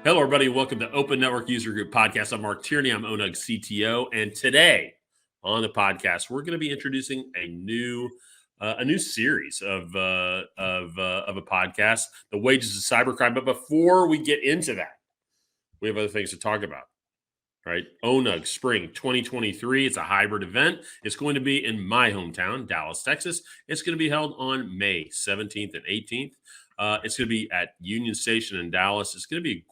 Hello, everybody. Welcome to Open Network User Group Podcast. I'm Mark Tierney. I'm ONUG CTO, and today on the podcast, we're going to be introducing a new series of a podcast, The Wages of Cybercrime. But before we get into that, we have other things to talk about. Right, ONUG Spring 2023. It's a hybrid event. It's going to be in my hometown, Dallas, Texas. It's going to be held on May 17th and 18th. It's going to be at Union Station in Dallas. It's going to be a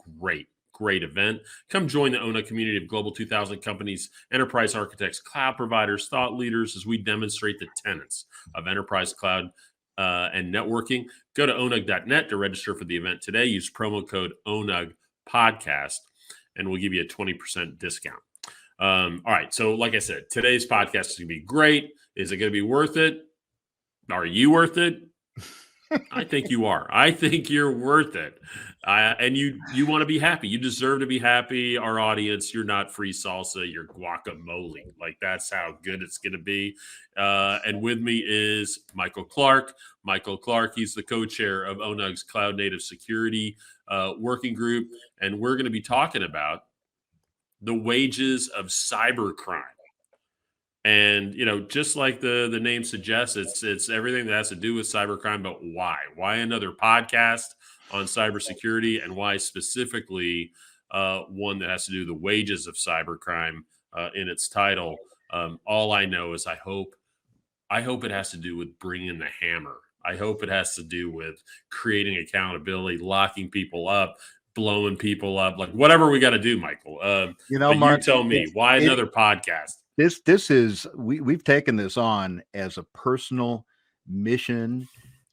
great event. Come join the ONUG community of Global 2000 companies, enterprise architects, cloud providers, thought leaders as we demonstrate the tenets of enterprise cloud and networking. Go to onug.net to register for the event today. Use promo code ONUG podcast, and we'll give you a 20% discount. All right. So like I said, today's podcast is going to be great. Is it going to be worth it? Are you worth it? I think you are. I think you're worth it. And you want to be happy. You deserve to be happy. Our audience, you're not free salsa, you're guacamole. Like, that's how good it's going to be. And with me is Michael Clark. Michael Clark, he's the co-chair of ONUG's Cloud Native Security Working Group. And we're going to be talking about the wages of cybercrime. And, you know, just like the name suggests, it's everything that has to do with cybercrime, but why? Why another podcast on cybersecurity, and why specifically one that has to do with the wages of cybercrime in its title? All I know is I hope it has to do with bringing the hammer. I hope it has to do with creating accountability, locking people up, blowing people up, like whatever we got to do, Michael. Mark, you tell me, why another podcast? This is we've taken this on as a personal mission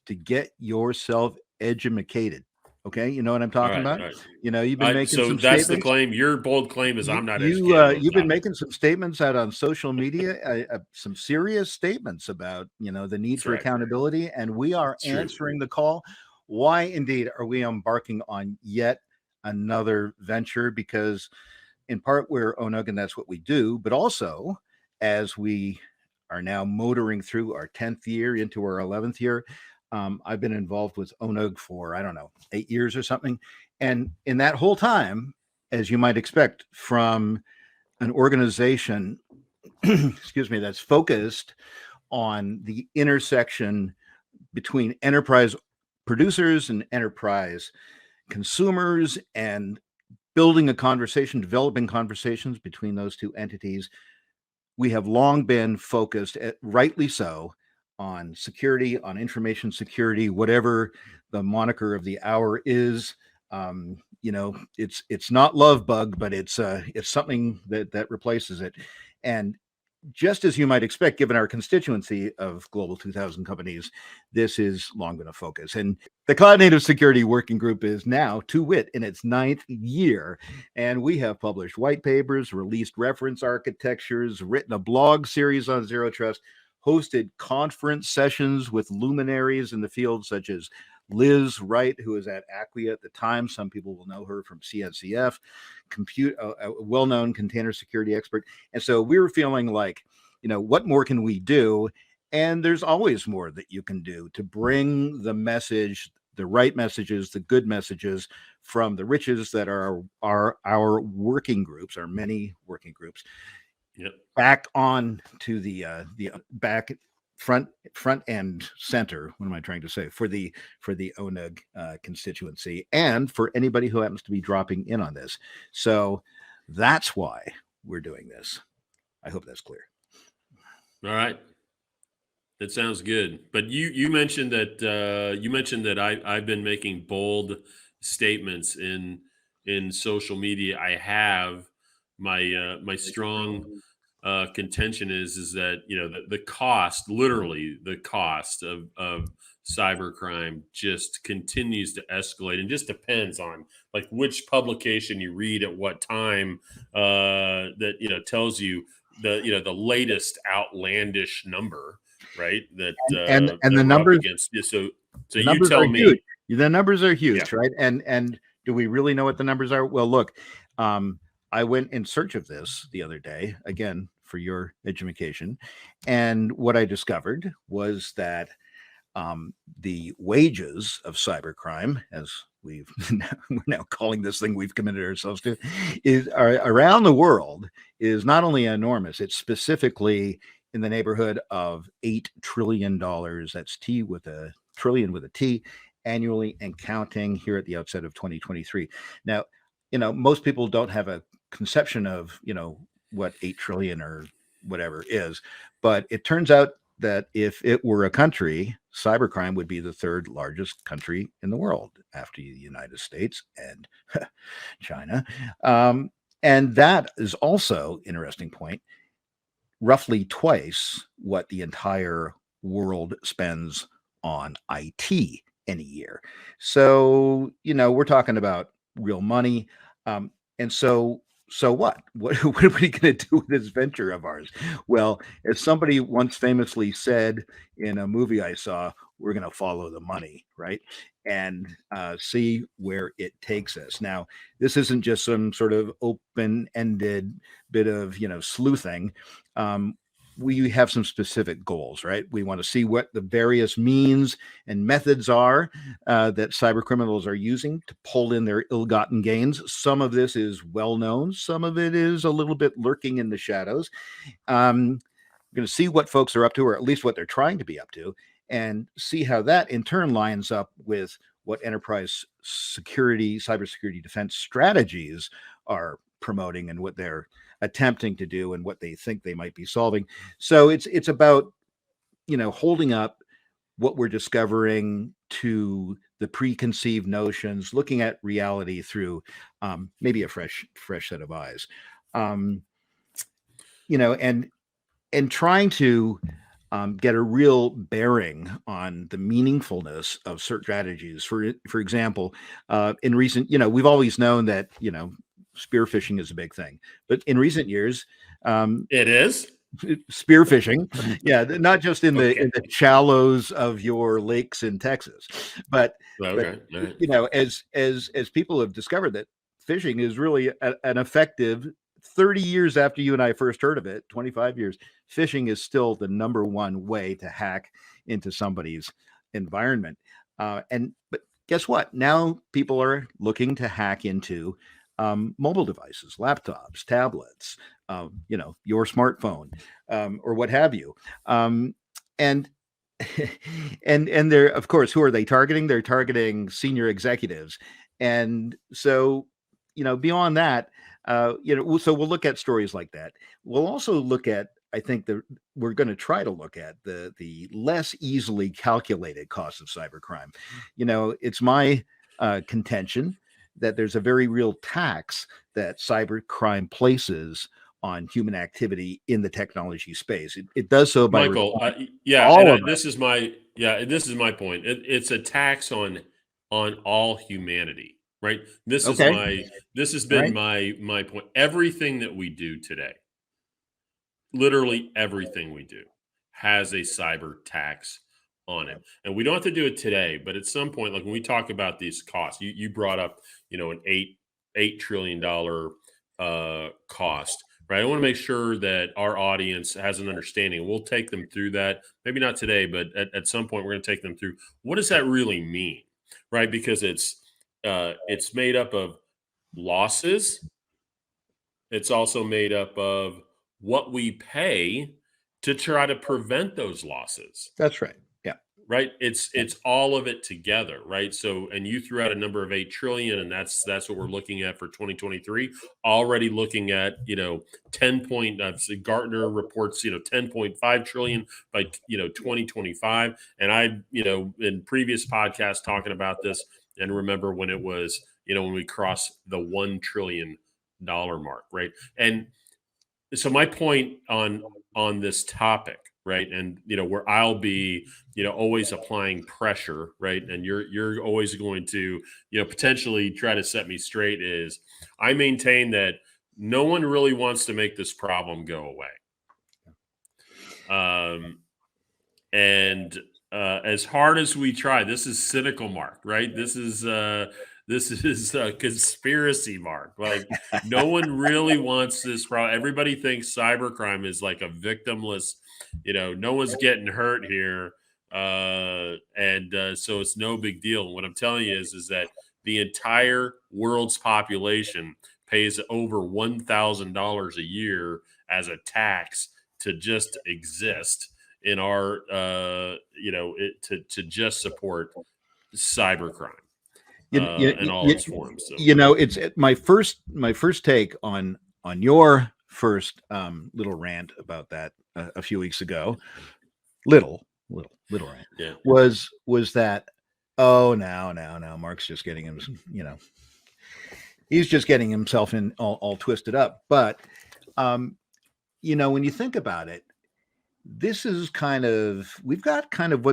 to get yourself educated. Okay, you know what I'm talking about. Right. You know, you've been making some that's statements. The claim. Your bold claim is I'm not educated. You've been making some statements out on social media, some serious statements about the need for accountability, and we are answering the call. Why indeed are we embarking on yet another venture? Because in part we're ONUG and that's what we do, but also as we are now motoring through our 10th year into our 11th year, I've been involved with ONUG for, 8 years or something. And in that whole time, as you might expect from an organization, excuse me, that's focused on the intersection between enterprise producers and enterprise consumers, and building a conversation, developing conversations between those two entities, we have long been focused, rightly so, on security, on information security, whatever the moniker of the hour is. It's not love bug, but it's something that replaces it. And just as you might expect, given our constituency of Global 2000 companies, this is long been a focus. And the Cloud Native Security Working Group is now, to wit, in its 9th year. And we have published white papers, released reference architectures, written a blog series on Zero Trust, hosted conference sessions with luminaries in the field, such as Liz Wright, who was at Acquia at the time. Some people will know her from CNCF, a well-known container security expert. And so we were feeling like, what more can we do? And there's always more that you can do to bring the message, the right messages, the good messages from the riches that are our working groups, our many working groups, back on to the back front and center. What am I trying to say? For the ONUG constituency, and for anybody who happens to be dropping in on this. So that's why we're doing this. I hope that's clear. All right. That sounds good. But you mentioned that I've been making bold statements in social media. I have my strong contention is that the cost, literally the cost of cybercrime just continues to escalate, and just depends on like which publication you read at what time that tells you the latest outlandish number, right? That and the numbers against you. So you tell me. Huge. The numbers are huge, right? And do we really know what the numbers are? Well, look, I went in search of this the other day, again, for your education. And what I discovered was that the wages of cybercrime, as we're now calling this thing we've committed ourselves to, is around the world is not only enormous, it's specifically in the neighborhood of $8 trillion. That's T with a trillion with a T, annually and counting here at the outset of 2023. Now, most people don't have a conception of, what 8 trillion or whatever is, but it turns out that if it were a country, cybercrime would be the third largest country in the world after the United States and China. And that is also interesting point, roughly twice what the entire world spends on IT in a year. So, we're talking about real money. And so what? What are we going to do with this venture of ours? Well, as somebody once famously said in a movie I saw, we're going to follow the money, right? And see where it takes us. Now, this isn't just some sort of open-ended bit of, sleuthing. We have some specific goals, right? We want to see what the various means and methods are that cyber criminals are using to pull in their ill-gotten gains. Some of this is well known. Some of it is a little bit lurking in the shadows. We're going to see what folks are up to, or at least what they're trying to be up to, and see how that in turn lines up with what enterprise security, cybersecurity defense strategies are promoting and what they're attempting to do and what they think they might be solving. So it's about, holding up what we're discovering to the preconceived notions, looking at reality through maybe a fresh set of eyes, and trying to get a real bearing on the meaningfulness of certain strategies. For example, in recent, we've always known that, spear phishing is a big thing, but in recent years, it is spear phishing, not just in the shallows of your lakes in Texas, but right. as people have discovered that phishing is really an effective. 30 years after you and I first heard of it, 25 years, phishing is still the number one way to hack into somebody's environment. But guess what? Now people are looking to hack into mobile devices, laptops, tablets, your smartphone, or what have you. And and they're, of course, who are they targeting? They're targeting senior executives. And so, beyond that, so we'll look at stories like that. We'll also look at, I think we're going to try to look at the less easily calculated costs of cybercrime. It's my contention that there's a very real tax that cybercrime places on human activity in the technology space. It does so by Michael. This is my point. It's a tax on all humanity. Right. This has been my point. Everything that we do today, literally everything we do, has a cyber tax on it. And we don't have to do it today, but at some point, like when we talk about these costs, you brought up, an $8 trillion cost, right? I want to make sure that our audience has an understanding. We'll take them through that. Maybe not today, but at some point we're going to take them through. What does that really mean? Right. Because it's made up of losses. It's also made up of what we pay to try to prevent those losses. That's right. Yeah. Right. It's all of it together. Right. So, and you threw out a number of 8 trillion, and that's what we're looking at for 2023. Already looking at, 10 point, Gartner reports, 10.5 trillion by, 2025. And I, in previous podcasts talking about this, and remember when it was, when we crossed the $1 trillion mark, right? And so my point on this topic, right, and where I'll be, always applying pressure, right, and you're always going to, potentially try to set me straight, is I maintain that no one really wants to make this problem go away. And as hard as we try, this is cynical, Mark, right? This is a conspiracy, Mark. Like, no one really wants this problem. Everybody thinks cybercrime is like a victimless, no one's getting hurt here. So it's no big deal. And what I'm telling you is that the entire world's population pays over $1,000 a year as a tax to just exist in our, to just support cybercrime in all its forms. So. It's my first take on your first little rant about that a few weeks ago. Little rant. Yeah. Was that, oh, now Mark's just getting him, he's just getting himself in all twisted up. But when you think about it, this is we've got kind of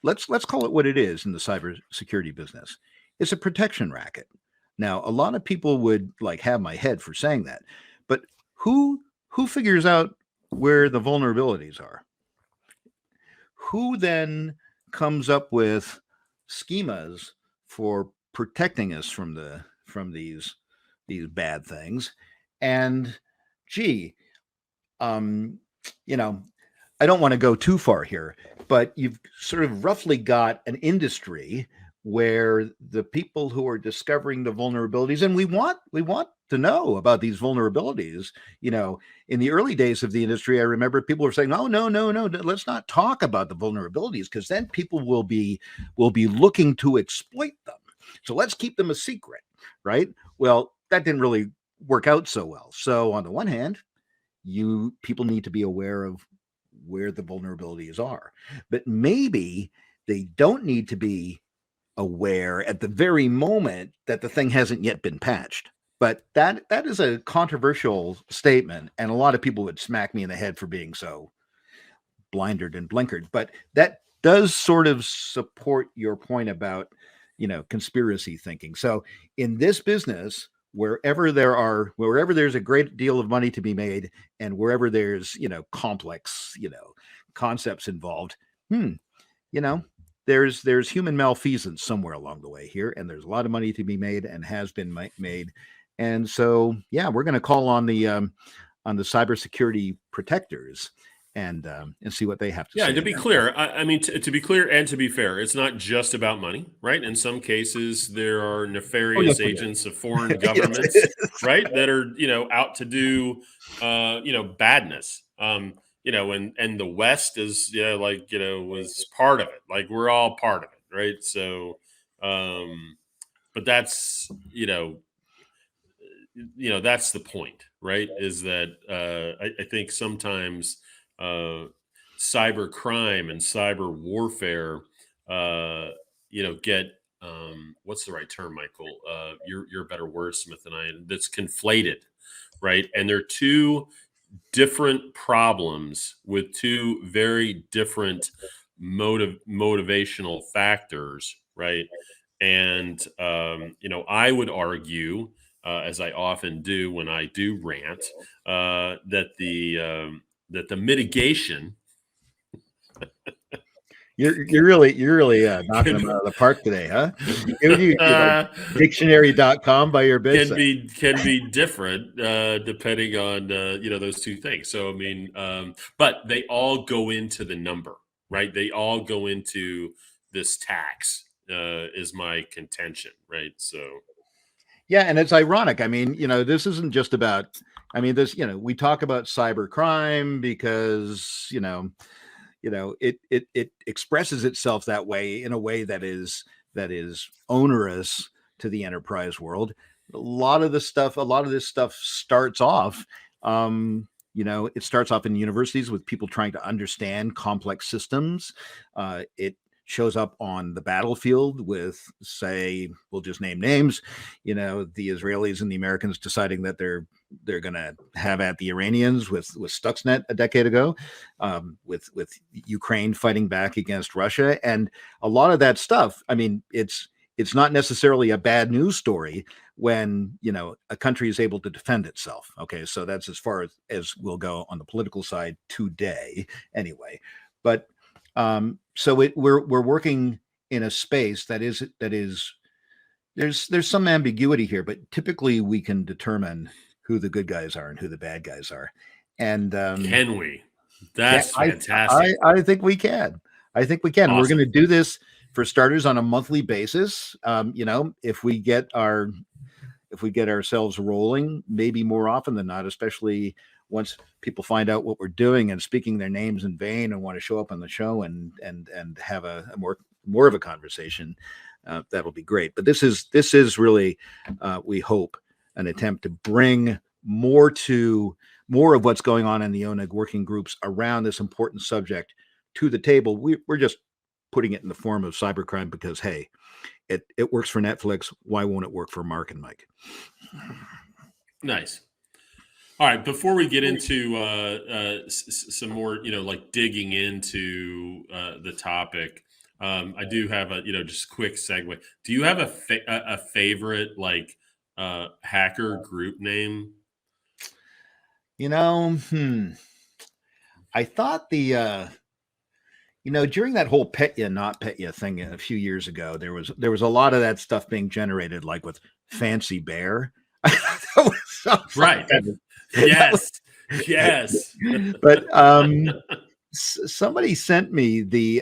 let's call it what it is in the cybersecurity business. It's a protection racket. Now, a lot of people would have my head for saying that, but who figures out where the vulnerabilities are? Who then comes up with schemas for protecting us from these bad things? And I don't want to go too far here, but you've sort of roughly got an industry where the people who are discovering the vulnerabilities, and we want to know about these vulnerabilities. In the early days of the industry, I remember people were saying, "Oh, no, let's not talk about the vulnerabilities, because then people will be looking to exploit them. So let's keep them a secret," right? Well, that didn't really work out so well. So on the one hand, people need to be aware of where the vulnerabilities are, but maybe they don't need to be aware at the very moment that the thing hasn't yet been patched. But that is a controversial statement, and a lot of people would smack me in the head for being so blindered and blinkered. But that does sort of support your point about conspiracy thinking. So in this business, wherever there's a great deal of money to be made, and wherever there's complex concepts involved, there's human malfeasance somewhere along the way here, and there's a lot of money to be made and has been made. And so, we're going to call on the cybersecurity protectors and see what they have to say. Yeah, to be clear, I mean, to be clear and to be fair, it's not just about money, right? In some cases, there are nefarious agents of foreign governments, right, that are out to do badness. And the West is was part of it. Like, we're all part of it, right? So, but that's that's the point, right? Is that I think sometimes cyber crime and cyber warfare, get what's the right term, Michael? You're a better wordsmith than I am. That's conflated, right? And they're two different problems with two very different motivational factors, right? And I would argue, as I often do when I do rant, that the mitigation. You're really knocking them out of the park today, huh? Dictionary.com by your bedside. Can be different depending on those two things. So I mean, but they all go into the number, right? They all go into this tax, is my contention, right? So. Yeah, and it's ironic. I mean, this isn't just about. I mean, we talk about cybercrime because it expresses itself that way, in a way that is onerous to the enterprise world. A lot of this stuff starts off. It starts off in universities with people trying to understand complex systems. It shows up on the battlefield with, say, we'll just name names, the Israelis and the Americans deciding that they're going to have at the Iranians with Stuxnet a decade ago, with Ukraine fighting back against Russia. And a lot of that stuff, I mean, it's not necessarily a bad news story when, a country is able to defend itself. Okay, so that's as far as we'll go on the political side today anyway. But so we're working in a space that is there's some ambiguity here, but typically we can determine who the good guys are and who the bad guys are. And can we? That's fantastic. I think we can. Awesome. We're going to do this for starters, on a monthly basis. If we get ourselves rolling, maybe more often than not, especially once people find out what we're doing and speaking their names in vain and want to show up on the show and have a more of a conversation, that'll be great. But this is really, we hope, an attempt to bring more of what's going on in the ONUG working groups around this important subject to the table. We're just putting it in the form of cybercrime because, hey, it works for Netflix. Why won't it work for Mark and Mike? Nice. All right. Before we get into some more, like digging into the topic, I do have a, just quick segue. Do you have a favorite like hacker group name? I thought during that whole Petya, not Petya thing a few years ago, there was a lot of that stuff being generated, like with Fancy Bear. Right. Yes. Yes. But somebody sent me the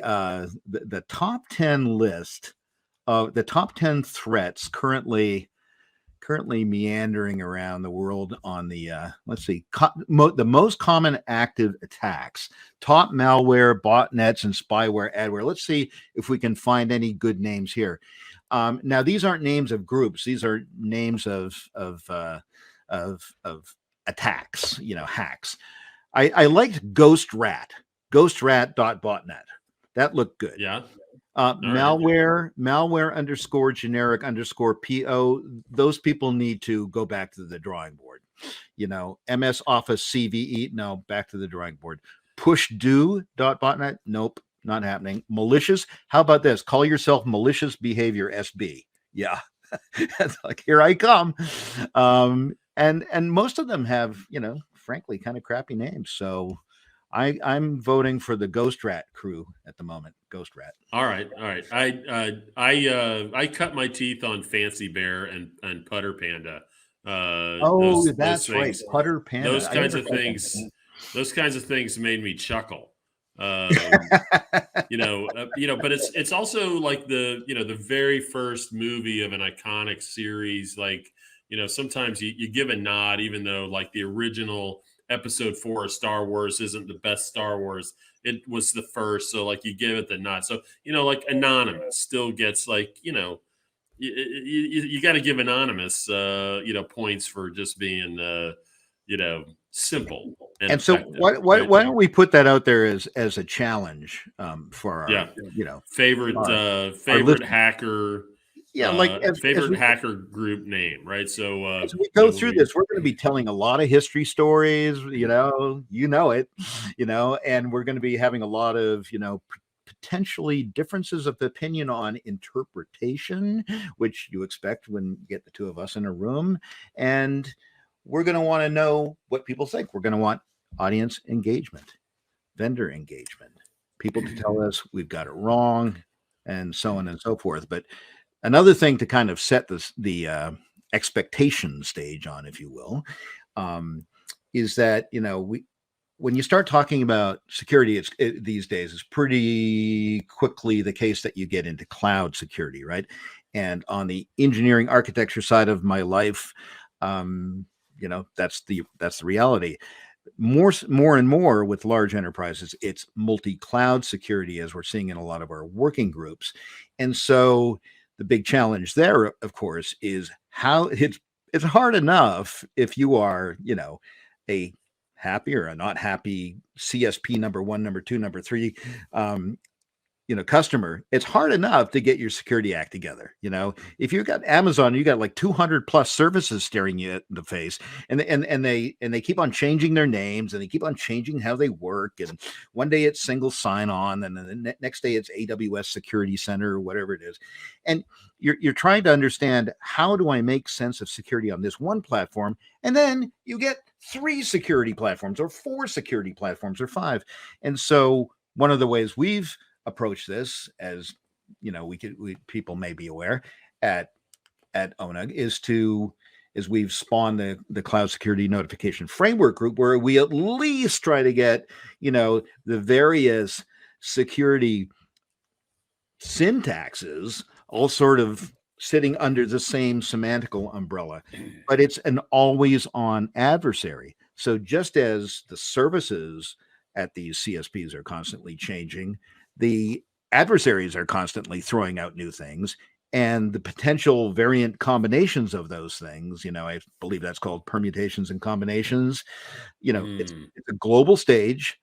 top 10 list of the top 10 threats currently meandering around the world on the the most common active attacks, top malware, botnets, and spyware, adware. Let's see if we can find any good names here. Now, these aren't names of groups; these are names of attacks. Hacks. I liked ghostrat.botnet. That looked good. Yeah. Malware _generic_PO. Those people need to go back to the drawing board. MS Office CVE. No, back to the drawing board. Pushdo.botnet. Nope, not happening. Malicious. How about this? Call yourself malicious behavior SB. Yeah. It's like, here I come. And most of them have, frankly, kind of crappy names. So I'm voting for the Ghost Rat crew at the moment. Ghost Rat. All right. I cut my teeth on Fancy Bear and Putter Panda. That's right, Putter Panda. Those kinds of things. Those kinds of things made me chuckle. But it's also like the very first movie of an iconic series. Like, sometimes you give a nod, even though like the original Episode 4 of Star Wars isn't the best Star Wars. It was the first, so like you give it the nod. So like Anonymous still gets like you got to give Anonymous points for just being simple. And so why don't we put that out there as a challenge for our favorite hacker. Favorite hacker group name, right? So as we go through this, we're going to be telling a lot of history stories, and we're going to be having a lot of, potentially differences of opinion on interpretation, which you expect when you get the two of us in a room. And we're going to want to know what people think. We're going to want audience engagement, vendor engagement, people to tell us we've got it wrong, and so on and so forth. But another thing to kind of set the expectation stage on, if you will, is that, when you start talking about security, these days it's pretty quickly the case that you get into cloud security, right? And on the engineering architecture side of my life, that's the reality. More and more with large enterprises, it's multi-cloud security, as we're seeing in a lot of our working groups. And so the big challenge there, of course, is how it's hard enough if you are, a happy or a not happy CSP number 1, number 2, number 3, customer. It's hard enough to get your security act together. If you've got Amazon, you got like 200 plus services staring you in the face, and they keep on changing their names, and they keep on changing how they work. And one day it's single sign-on, and then the next day it's AWS Security Center or whatever it is. And you're trying to understand, how do I make sense of security on this one platform? And then you get 3 security platforms, or 4 security platforms, or 5. And so one of the ways we've approach this, as people may be aware at ONUG, is we've spawned the Cloud Security Notification Framework group, where we at least try to get the various security syntaxes, all sort of sitting under the same semantical umbrella, but it's an always on adversary. So just as the services at these CSPs are constantly changing, the adversaries are constantly throwing out new things, and the potential variant combinations of those things, I believe that's called permutations and combinations. It's a global stage.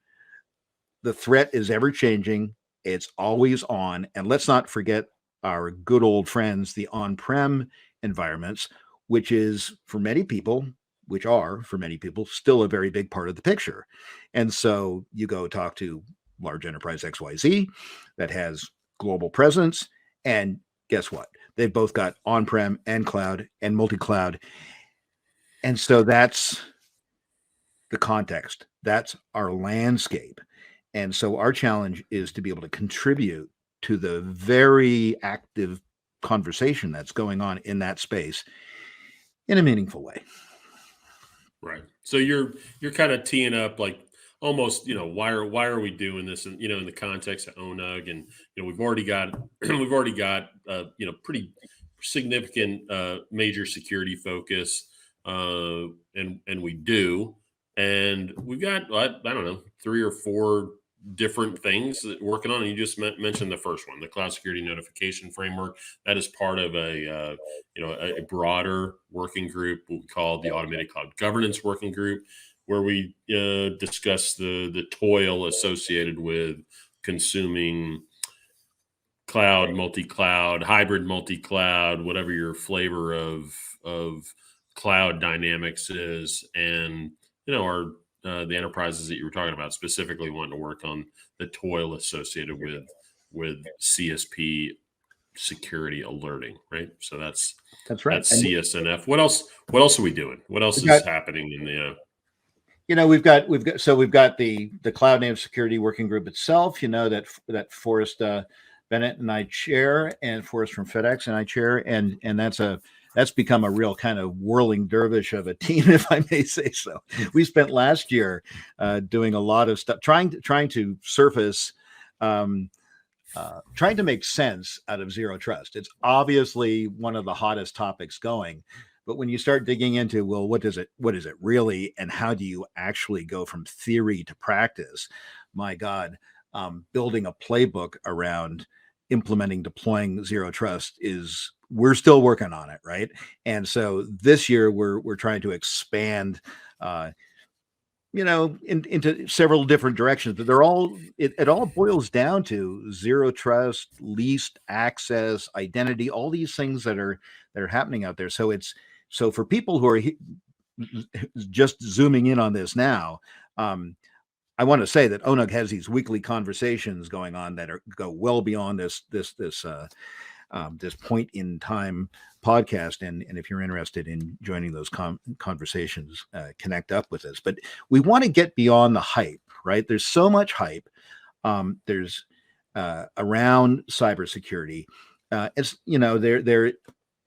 The threat is ever changing. It's always on. And let's not forget our good old friends, the on-prem environments, which are for many people still a very big part of the picture. And so you go talk to large enterprise XYZ that has global presence, and guess what? They've both got on-prem and cloud and multi-cloud. And so that's the context. That's our landscape. And so our challenge is to be able to contribute to the very active conversation that's going on in that space in a meaningful way. Right. So you're kind of teeing up like almost, why are we doing this? And, in the context of ONUG, and, we've already got, pretty significant major security focus. And we do. And we've got, I don't know, 3 or 4 different things that we're working on. And you just mentioned the first one, the cloud security notification framework. That is part of a broader working group we call the Automated Cloud Governance Working Group, where we discuss the toil associated with consuming cloud, multi-cloud, hybrid multi-cloud, whatever your flavor of cloud dynamics is, and our the enterprises that you were talking about specifically wanting to work on the toil associated with CSP security alerting, right? So that's right. That's CSNF. What else are we doing? What else is happening in the we've got the cloud native security working group itself, that Forrest Bennett and I chair, and Forrest from FedEx and I chair, and that's become a real kind of whirling dervish of a team, if I may say so. We spent last year doing a lot of stuff, trying to surface, trying to make sense out of zero trust. It's obviously one of the hottest topics going, but when you start digging into, well, what is it really, and how do you actually go from theory to practice? My God, building a playbook around deploying zero trust we're still working on it, right? And so this year we're trying to expand, into several different directions, but it all boils down to zero trust, least access, identity, all these things that are happening out there. So for people who are just zooming in on this now, I want to say that ONUG has these weekly conversations going on that go well beyond this point in time podcast. And if you're interested in joining those conversations, connect up with us. But we want to get beyond the hype, right? There's so much hype. There's around cybersecurity. It's, there,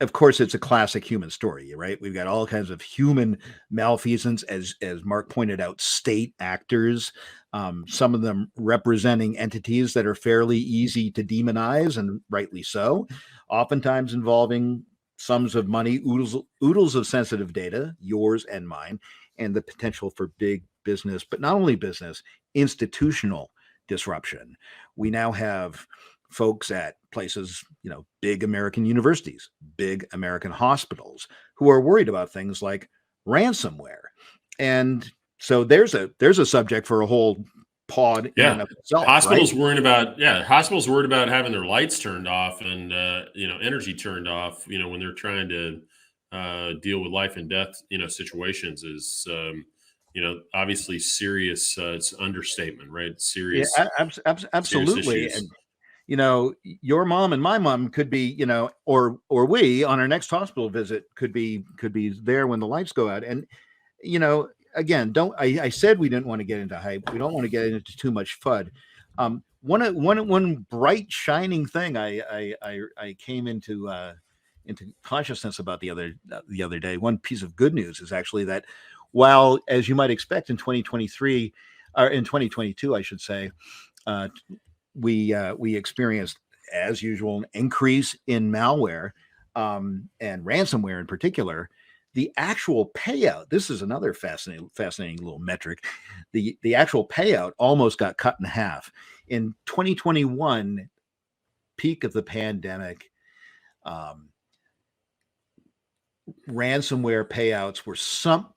of course, it's a classic human story, right? We've got all kinds of human malfeasance, as Mark pointed out, state actors, some of them representing entities that are fairly easy to demonize, and rightly so, oftentimes involving sums of money, oodles of sensitive data, yours and mine, and the potential for big business, but not only business, institutional disruption. We now have folks at places, big American universities, big American hospitals, who are worried about things like ransomware. And so there's a subject for a whole pod in and of itself. Hospitals right? Hospitals worried about having their lights turned off and energy turned off, when they're trying to deal with life and death, situations is obviously serious. It's understatement, right? Serious. Yeah, absolutely. Serious issues. And your mom and my mom could be, or we on our next hospital visit could be there when the lights go out. And, again, I said we didn't want to get into hype. We don't want to get into too much FUD. One bright shining thing I came into consciousness about the other day. One piece of good news is actually that while, as you might expect, in 2023 or in 2022, I should say, we experienced as usual, an increase in malware and ransomware in particular. The actual payout, this is another fascinating little metric. The actual payout almost got cut in half. In 2021, peak of the pandemic, ransomware payouts were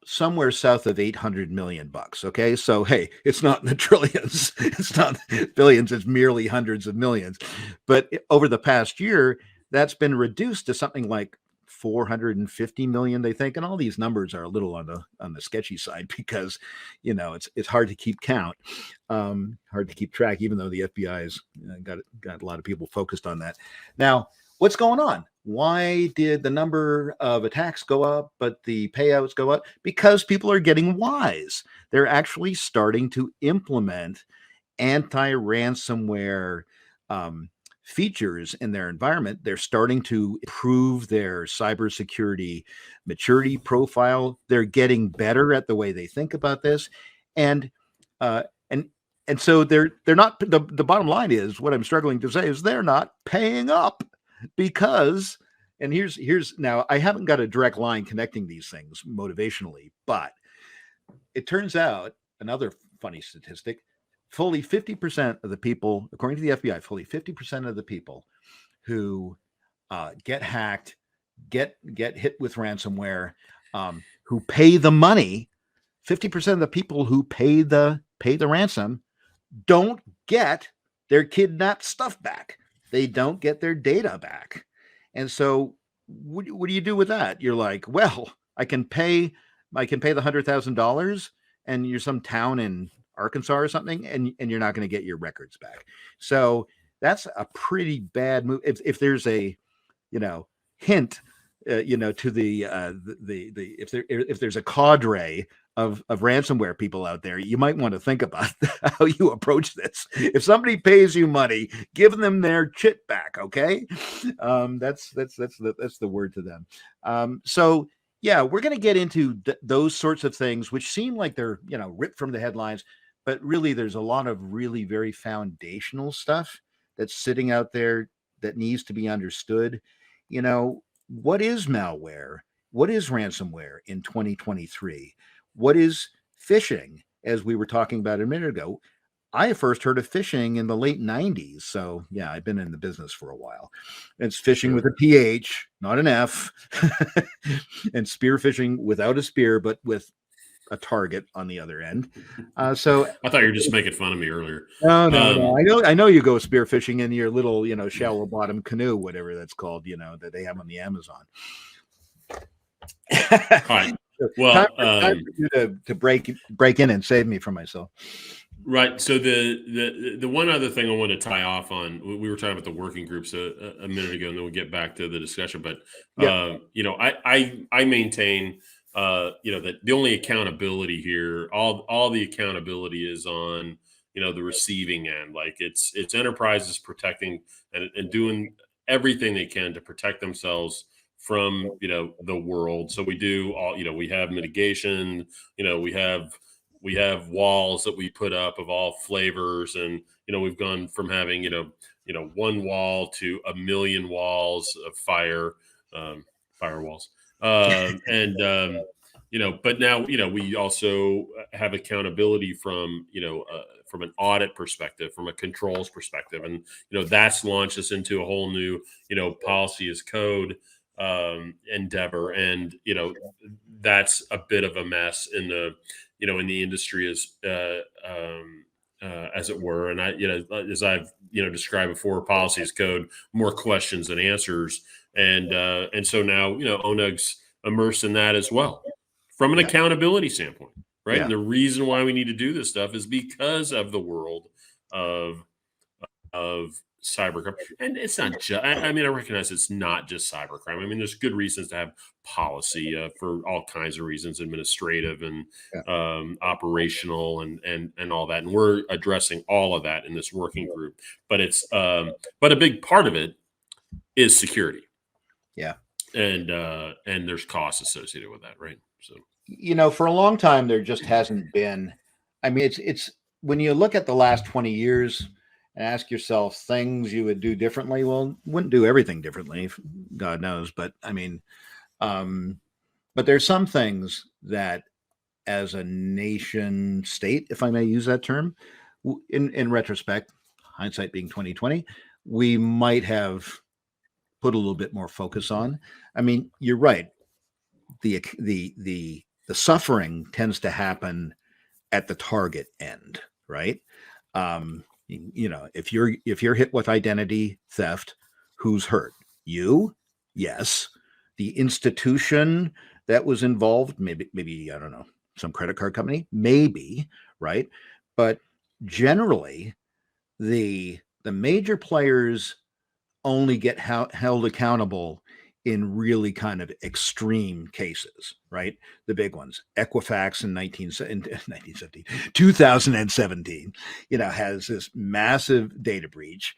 somewhere south of $800 million. Okay, so hey, it's not in the trillions, it's not billions, it's merely hundreds of millions. But over the past year, that's been reduced to something like 450 million, they think. And all these numbers are a little on the sketchy side because, it's hard to keep count, hard to keep track, even though the FBI's got a lot of people focused on that. Now, what's going on? Why did the number of attacks go up, but the payouts go up? Because people are getting wise. They're actually starting to implement anti-ransomware features in their environment. They're starting to improve their cybersecurity maturity profile. They're getting better at the way they think about this, and so they're not. The bottom line is, what I'm struggling to say is, they're not paying up. Because, and here's now, I haven't got a direct line connecting these things motivationally, but it turns out, another funny statistic, fully 50% of the people, according to the FBI, fully 50% of the people who get hacked, get hit with ransomware, who pay the money, 50% of the people who pay the ransom don't get their kidnapped stuff back. They don't get their data back. And so what do you do with that? You're like, well, I can pay the $100,000 and you're some town in Arkansas or something, and you're not going to get your records back. So that's a pretty bad move. If there's a, hint, to the if there's a cadre of ransomware people out there, you might want to think about how you approach this. If somebody pays you money, give them their chit back. Okay. That's the word to them. So yeah, we're going to get into those sorts of things, which seem like they're, ripped from the headlines, but really there's a lot of really very foundational stuff that's sitting out there that needs to be understood. What is malware? What is ransomware in 2023? What is phishing, as we were talking about a minute ago? I first heard of phishing in the late 90s. So yeah, I've been in the business for a while. It's phishing with a PH, not an F, and spear phishing without a spear, but with a target on the other end. So I thought you were just making fun of me earlier. No. I know you go spear fishing in your little, shallow bottom canoe, whatever that's called, that they have on the Amazon. All right. Well, time for you to break in and save me from myself. Right. So the one other thing I want to tie off on, we were talking about the working groups a minute ago, and then we'll get back to the discussion. But I maintain that the only accountability here, all the accountability is on the receiving end. Like it's enterprises protecting and doing everything they can to protect themselves from the world. So we do all, we have mitigation, we have walls that we put up of all flavors, and we've gone from having one wall to a million walls of firewalls, but now we also have accountability from from an audit perspective, from a controls perspective, and that's launched us into a whole new policy as code endeavor, and that's a bit of a mess in the in the industry as it were. And I as I've described before, policy as code, more questions than answers, and so now ONUG's immersed in that as well from an accountability standpoint, right? And the reason why we need to do this stuff is because of the world of cybercrime. And it's not just, I recognize it's not just cybercrime. I mean, there's good reasons to have policy for all kinds of reasons, administrative and operational and all that. And we're addressing all of that in this working group. But it's, but a big part of it is security. Yeah. And there's costs associated with that, right? So, for a long time, there just hasn't been, it's when you look at the last 20 years, ask yourself things you would do differently. Well, wouldn't do everything differently, God knows. But I mean, but there's some things that, as a nation state, if I may use that term, in retrospect, hindsight being 2020, we might have put a little bit more focus on. I mean, you're right. The suffering tends to happen at the target end, right? If you're hit with identity theft, who's hurt? You? Yes. The institution that was involved, maybe I don't know, some credit card company, maybe, right? But generally, the major players only get held accountable in really kind of extreme cases, right? The big ones, Equifax in 1917, 2017, has this massive data breach,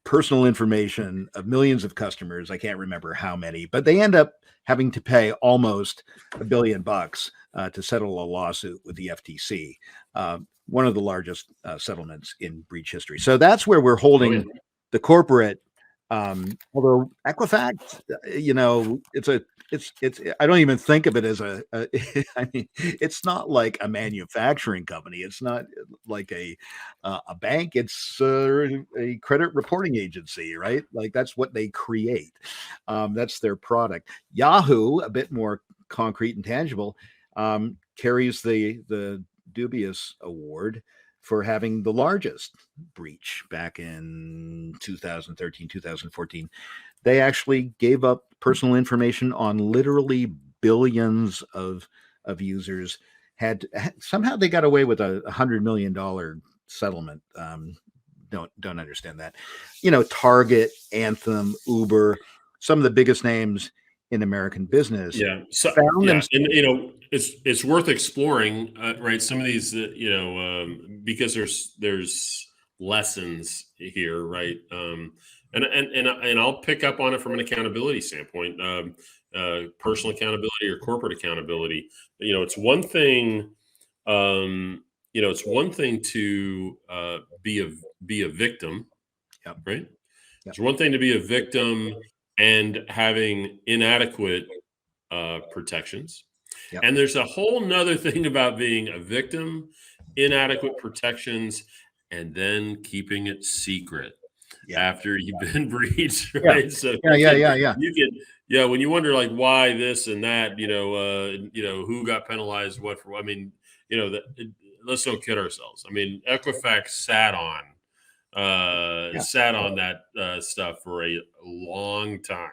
personal information of millions of customers. I can't remember how many, but they end up having to pay almost $1 billion to settle a lawsuit with the FTC, one of the largest settlements in breach history. So that's where we're holding the corporate. Although Equifax, it's I don't even think of it as I mean, it's not like a manufacturing company. It's not like a bank. It's a credit reporting agency, right? Like that's what they create. That's their product. Yahoo, a bit more concrete and tangible, carries the dubious award for having the largest breach back in 2013, 2014. They actually gave up personal information on literally billions of users. Somehow they got away with a $100 million settlement. Don't understand that. Target, Anthem, Uber, some of the biggest names in American business. Yeah. So, and it's worth exploring, right? Some of these, because there's lessons here, right? And I'll pick up on it from an accountability standpoint, personal accountability or corporate accountability. It's one thing, it's one thing to be a victim, right? Yep. It's one thing to be a victim and having inadequate protections. Yep. And there's a whole nother thing about being a victim, inadequate protections, and then keeping it secret after you've been breached, right? Yeah. So Yeah. When you wonder like why this and that, who got penalized, what for? I mean, let's don't kid ourselves. I mean, Equifax sat on that stuff for a long time.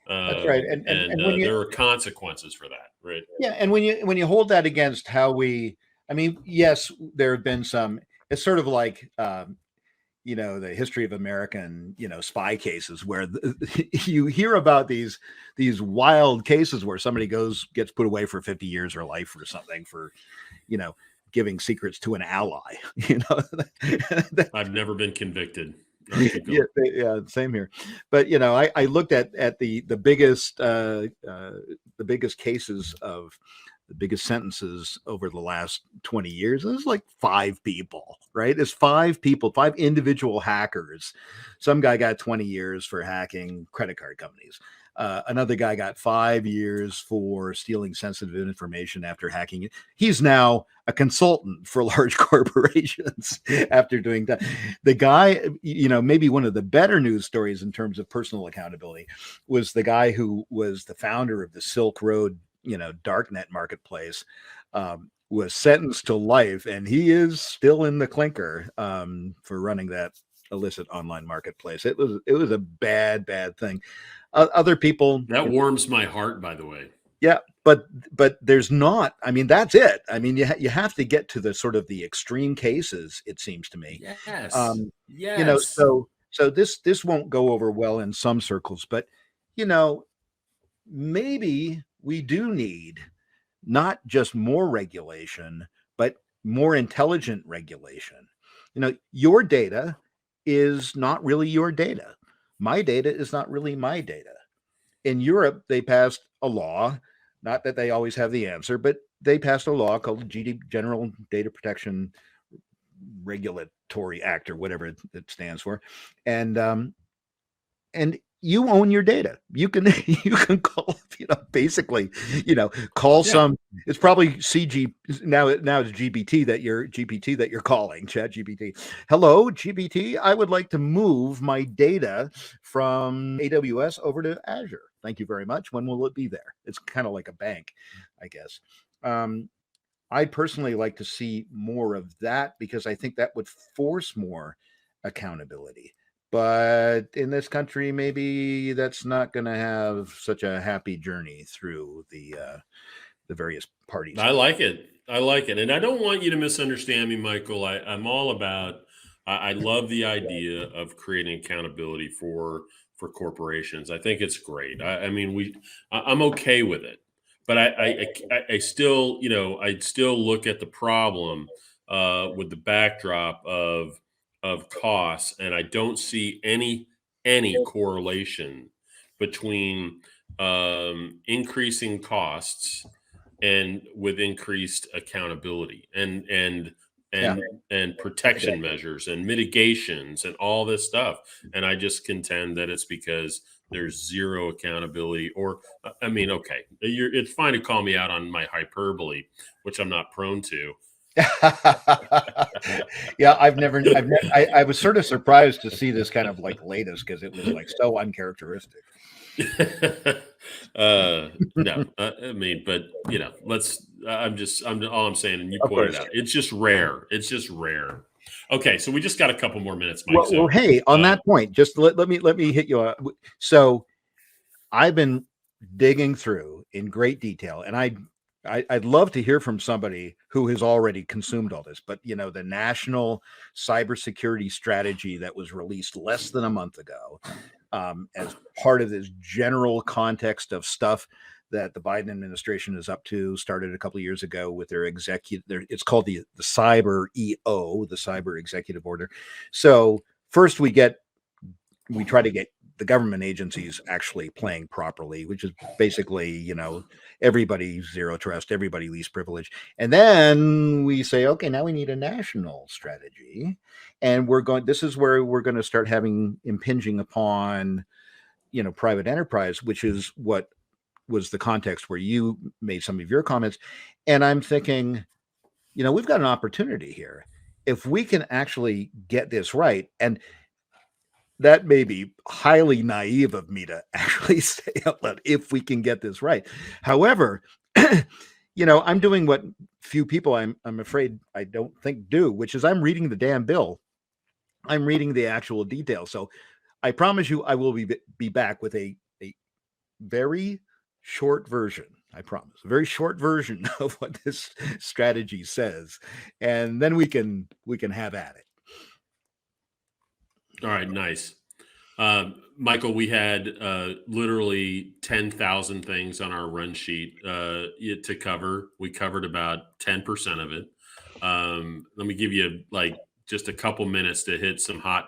That's right, and there are consequences for that, right? Yeah, and when you hold that against how I mean, yes, there have been some. It's sort of like the history of American spy cases where you hear about these wild cases where somebody gets put away for 50 years or life or something for giving secrets to an ally. I've never been convicted. Yeah, same here. But I looked at the biggest cases of the biggest sentences over the last 20 years. It was like 5 people, right? It's 5 people, 5 individual hackers. Some guy got 20 years for hacking credit card companies. Another guy got 5 years for stealing sensitive information after hacking it. He's now a consultant for large corporations after doing that. The guy, maybe one of the better news stories in terms of personal accountability was the guy who was the founder of the Silk Road, darknet marketplace, was sentenced to life, and he is still in the clinker for running that illicit online marketplace. It was a bad thing. Other people, that warms my heart, by the way. Yeah, but there's not. I mean, that's it. I mean, you have to get to the sort of the extreme cases. It seems to me. Yes. Yes. So this won't go over well in some circles, but maybe we do need not just more regulation, but more intelligent regulation. Your data is not really your data. My data is not really my data. In Europe, they passed a law, not that they always have the answer, but they passed a law called the General Data Protection Regulatory Act or whatever it stands for, and you own your data. You can you can call, basically, call some. It's probably CG now. Now it's GPT that you're calling, Chat GPT. Hello, GPT. I would like to move my data from AWS over to Azure. Thank you very much. When will it be there? It's kind of like a bank, I guess. I'd personally like to see more of that because I think that would force more accountability. But in this country, maybe that's not going to have such a happy journey through the various parties. I like it. I like it. And I don't want you to misunderstand me, Michael. I'm all about, I love the idea of creating accountability for corporations. I think it's great. I mean, I'm okay with it, but I still, I'd still look at the problem with the backdrop of costs, and I don't see any correlation between increasing costs and with increased accountability and Yeah. and protection measures and mitigations and all this stuff. And I just contend that it's because there's zero accountability. Or I mean, okay, it's fine to call me out on my hyperbole, which I'm not prone to. Yeah, I was sort of surprised to see this kind of like latest because it was like so uncharacteristic. No, I mean, but all I'm saying, and you pointed out, it's just rare. It's just rare. Okay, so we just got a couple more minutes, Mike. Well, hey, on that point, just let me hit you. So I've been digging through in great detail, and I'd love to hear from somebody who has already consumed all this. But the national cybersecurity strategy that was released less than a month ago, as part of this general context of stuff that the Biden administration is up to, started a couple of years ago with their it's called the Cyber EO, the Cyber Executive Order. So first we try to get the government agencies actually playing properly, which is basically, everybody zero trust, everybody least privilege. And then we say, okay, now we need a national strategy. And this is where we're going to start having impinging upon, private enterprise, which is what was the context where you made some of your comments. And I'm thinking, we've got an opportunity here. If we can actually get this right, and that may be highly naive of me to actually say out loud, if we can get this right. However, I'm doing what few people I'm afraid I don't think do, which is I'm reading the damn bill. I'm reading the actual details. So I promise you I will be back with a very short version. I promise, a very short version of what this strategy says. And then we can have at it. All right, nice. Michael, we had literally 10,000 things on our run sheet to cover. We covered about 10% of it. Let me give you just a couple minutes to hit some hot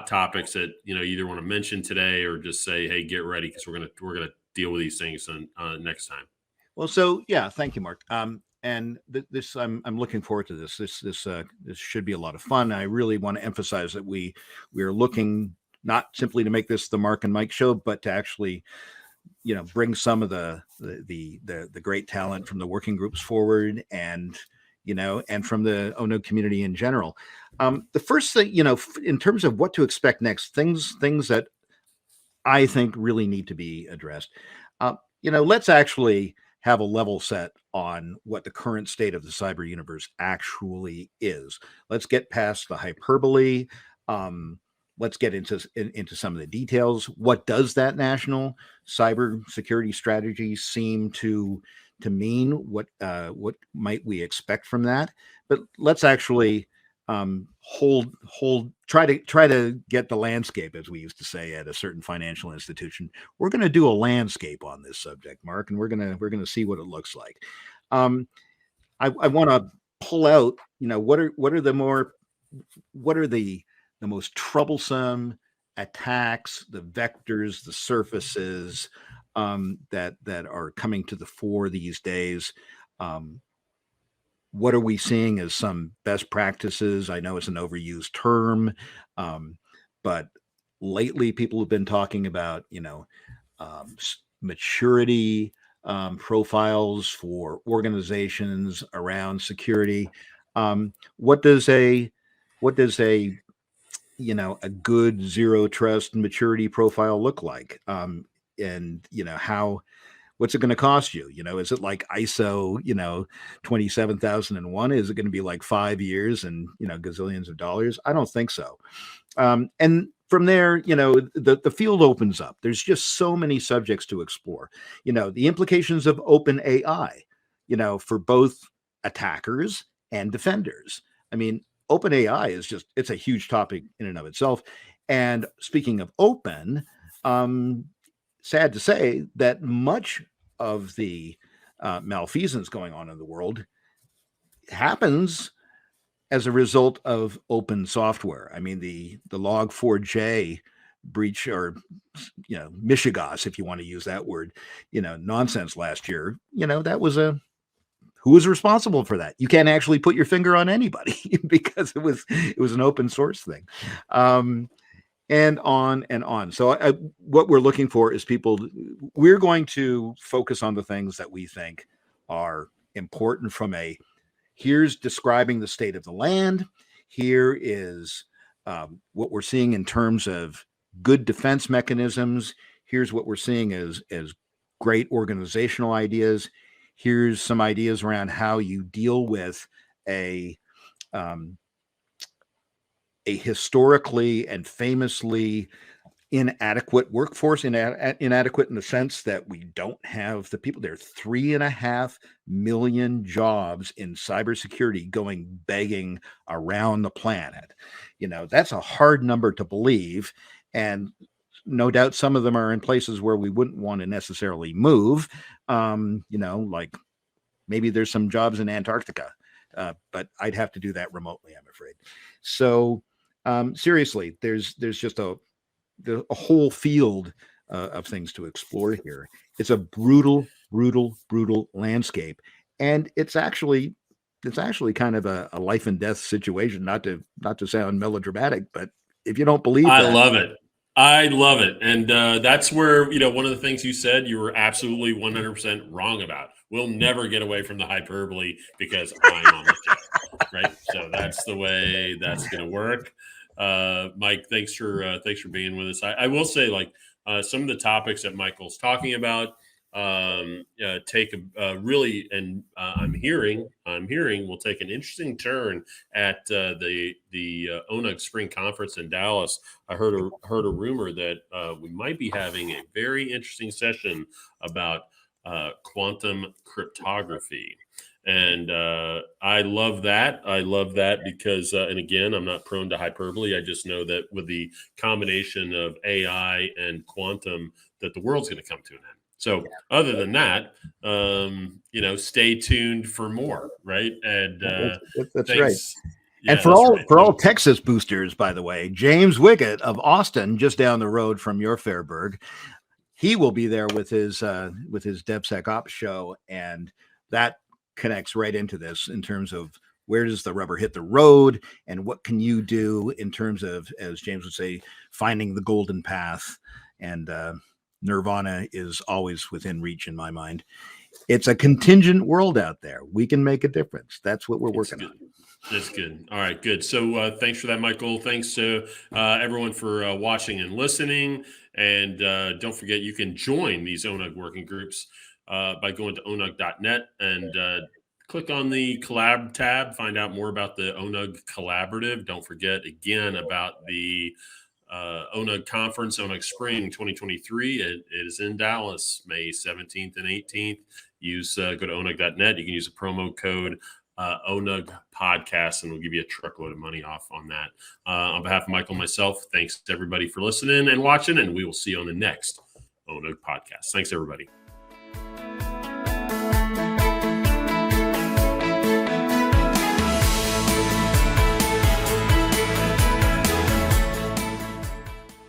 topics that you either want to mention today or just say, hey, get ready because we're gonna deal with these things next time. Well, so yeah, thank you, Mark. And this, I'm looking forward to this. This should be a lot of fun. I really want to emphasize that we are looking not simply to make this the Mark and Mike show, but to actually, bring some of the great talent from the working groups forward, and and from the ONUG community in general. The first thing, in terms of what to expect next, things that I think really need to be addressed. Let's actually have a level set on what the current state of the cyber universe actually is. Let's get past the hyperbole. Let's get into some of the details. What does that national cybersecurity strategy seem to mean? What might we expect from that? But let's actually try to get the landscape, as we used to say at a certain financial institution. We're going to do a landscape on this subject, Mark, and we're going to see what it looks like. I want to pull out, what are the most troublesome attacks, the vectors, the surfaces that are coming to the fore these days. what are we seeing as some best practices? I know it's an overused term, but lately people have been talking about, maturity profiles for organizations around security. What does a a good zero trust maturity profile look like? And how what's it going to cost you? Is it like ISO 27001? Is it going to be like 5 years and gazillions of dollars? I don't think so. And from there, the field opens up. There's just so many subjects to explore. The implications of open AI, for both attackers and defenders. I mean, open AI it's a huge topic in and of itself. And speaking of open, sad to say that much of the malfeasance going on in the world happens as a result of open software. I mean, the Log4j breach, or Michigas, if you want to use that word, nonsense last year. That was who was responsible for that? You can't actually put your finger on anybody because it was an open source thing. And on and on. So what we're looking for is we're going to focus on the things that we think are important from here's describing the state of the land. Here is what we're seeing in terms of good defense mechanisms. Here's what we're seeing as great organizational ideas. Here's some ideas around how you deal with a historically and famously inadequate workforce, inadequate in the sense that we don't have the people. There are 3.5 million jobs in cybersecurity going begging around the planet. That's a hard number to believe. And no doubt some of them are in places where we wouldn't want to necessarily move. Like maybe there's some jobs in Antarctica, but I'd have to do that remotely, I'm afraid. So seriously, there's just a whole field of things to explore here. It's a brutal landscape, and it's actually kind of a life and death situation. Not to sound melodramatic, but if you don't believe that, I love it. And that's where, one of the things you said, you were absolutely 100% wrong about. We'll never get away from the hyperbole because I'm on the show, right? So that's the way that's going to work. Mike, thanks for being with us. I will say, some of the topics that Michael's talking about take a really, and I'm hearing will take an interesting turn at the ONUG Spring Conference in Dallas. I heard a rumor that we might be having a very interesting session about quantum cryptography. And I love that. Because, and again, I'm not prone to hyperbole. I just know that with the combination of AI and quantum, that the world's going to come to an end. So other than that, stay tuned for more, right? And that's thanks. Right. Yeah, and for all Texas boosters, by the way, James Wiggett of Austin, just down the road from your Fairburg, he will be there with his DevSecOps show, and that connects right into this in terms of where does the rubber hit the road and what can you do in terms of, as James would say, finding the golden path. And Nirvana is always within reach in my mind. It's a contingent world out there. We can make a difference. That's what we're working on. That's good. All right, good. So thanks for that, Michael. Thanks to everyone for watching and listening. And don't forget, you can join these ONUG working groups by going to onug.net and click on the collab tab, find out more about the ONUG collaborative. Don't forget again about the ONUG conference, ONUG Spring 2023. It is in Dallas, May 17th and 18th. Go to onug.net. You can use the promo code ONUG podcast, and we'll give you a truckload of money off on that. On behalf of Michael and myself, thanks to everybody for listening and watching, and we will see you on the next ONUG podcast. Thanks, everybody.